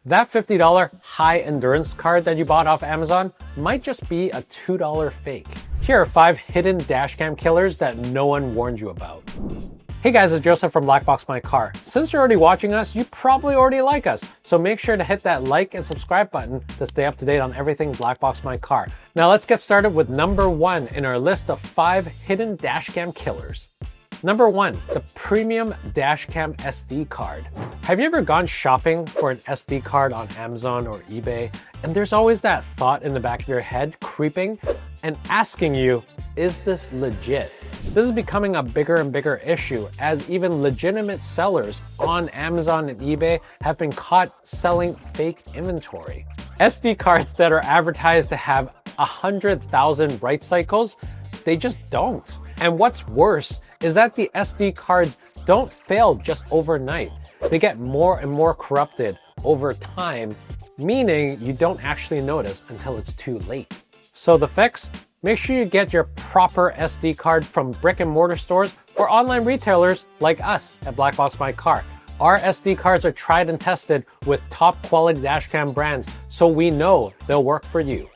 That $50 high endurance card that you bought off Amazon might just be a $2 fake. Here are 5 hidden dashcam killers that no one warned you about. Hey guys, it's Joseph from BlackboxMyCar. Since you're already watching us, you probably already like us. So make sure to hit that like and subscribe button to stay up to date on everything BlackboxMyCar. Now let's get started with number 1 in our list of 5 hidden dashcam killers. Number 1, the premium dashcam SD card. Have you ever gone shopping for an SD card on Amazon or eBay, and there's always that thought in the back of your head creeping and asking you, is this legit? This is becoming a bigger and bigger issue as even legitimate sellers on Amazon and eBay have been caught selling fake inventory. SD cards that are advertised to have 100,000 write cycles, they just don't. And what's worse is that the SD cards don't fail just overnight. They get more and more corrupted over time, meaning you don't actually notice until it's too late. So the fix? Make sure you get your proper SD card from brick and mortar stores or online retailers like us at BlackboxMyCar. Our SD cards are tried and tested with top quality dashcam brands, so we know they'll work for you.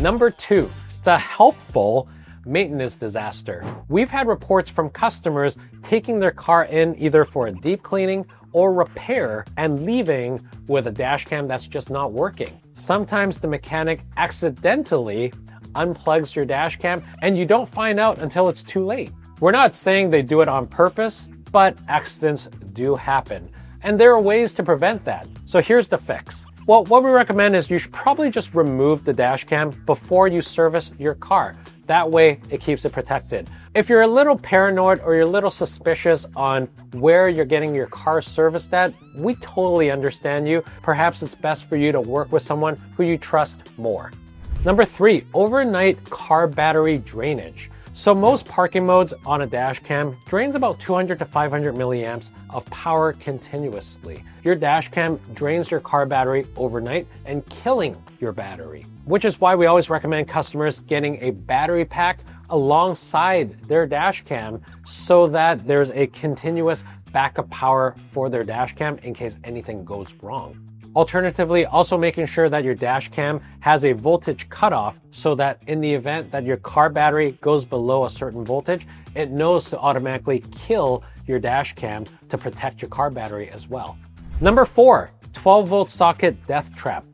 Number 2, the helpful maintenance disaster. We've had reports from customers taking their car in either for a deep cleaning or repair and leaving with a dashcam that's just not working. Sometimes the mechanic accidentally unplugs your dashcam and you don't find out until it's too late. We're not saying they do it on purpose, but accidents do happen. And there are ways to prevent that. So here's the fix. Well, what we recommend is you should probably just remove the dashcam before you service your car. That way, it keeps it protected. If you're a little paranoid or you're a little suspicious on where you're getting your car serviced at, we totally understand you. Perhaps it's best for you to work with someone who you trust more. Number 3, overnight car battery drainage. So most parking modes on a dashcam drains about 200 to 500 milliamps of power continuously. Your dashcam drains your car battery overnight and killing your battery, which is why we always recommend customers getting a battery pack alongside their dashcam so that there's a continuous backup power for their dashcam in case anything goes wrong. Alternatively, also making sure that your dashcam has a voltage cutoff so that in the event that your car battery goes below a certain voltage, it knows to automatically kill your dashcam to protect your car battery as well. Number 4, 12-volt socket death trap.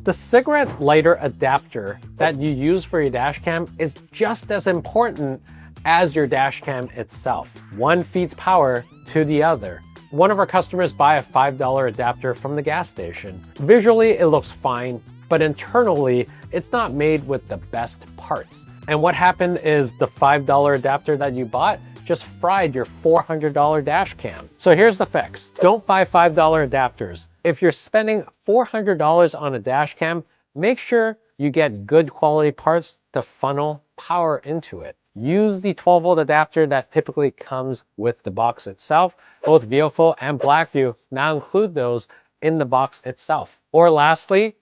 The cigarette lighter adapter that you use for your dashcam is just as important as your dashcam itself. One feeds power to the other. One of our customers buy a $5 adapter from the gas station. Visually, it looks fine, but internally, it's not made with the best parts. And what happened is the $5 adapter that you bought just fried your $400 dash cam. So here's the fix. Don't buy $5 adapters. If you're spending $400 on a dash cam, make sure you get good quality parts to funnel power into it. Use the 12-volt adapter that typically comes with the box itself. Both VIOFO and BlackVue now include those in the box itself. Or lastly,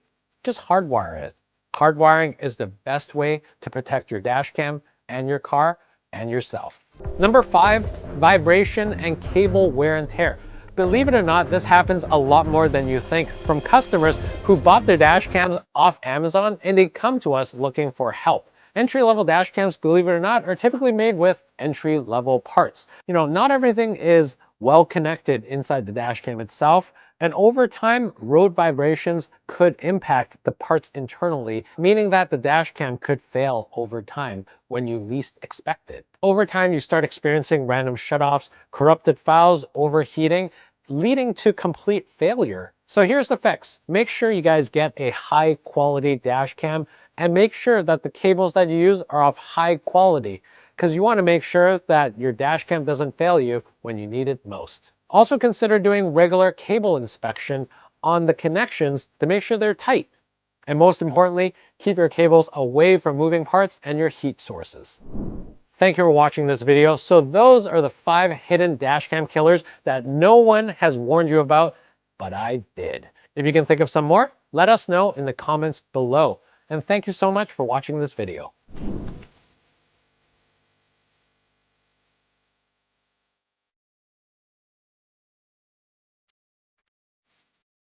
just hardwire it. Hardwiring is the best way to protect your dashcam and your car and yourself. Number 5, vibration and cable wear and tear. Believe it or not, this happens a lot more than you think from customers who bought their dashcams off Amazon and they come to us looking for help. Entry-level dashcams, believe it or not, are typically made with entry-level parts. Not everything is well connected inside the dashcam itself, and over time, road vibrations could impact the parts internally, meaning that the dashcam could fail over time when you least expect it. Over time, you start experiencing random shutoffs, corrupted files, overheating, leading to complete failure. So here's the fix. Make sure you guys get a high-quality dashcam and make sure that the cables that you use are of high quality because you want to make sure that your dashcam doesn't fail you when you need it most. Also consider doing regular cable inspection on the connections to make sure they're tight. And most importantly, keep your cables away from moving parts and your heat sources. Thank you for watching this video. So those are the 5 hidden dashcam killers that no one has warned you about, but I did. If you can think of some more, let us know in the comments below. And thank you so much for watching this video.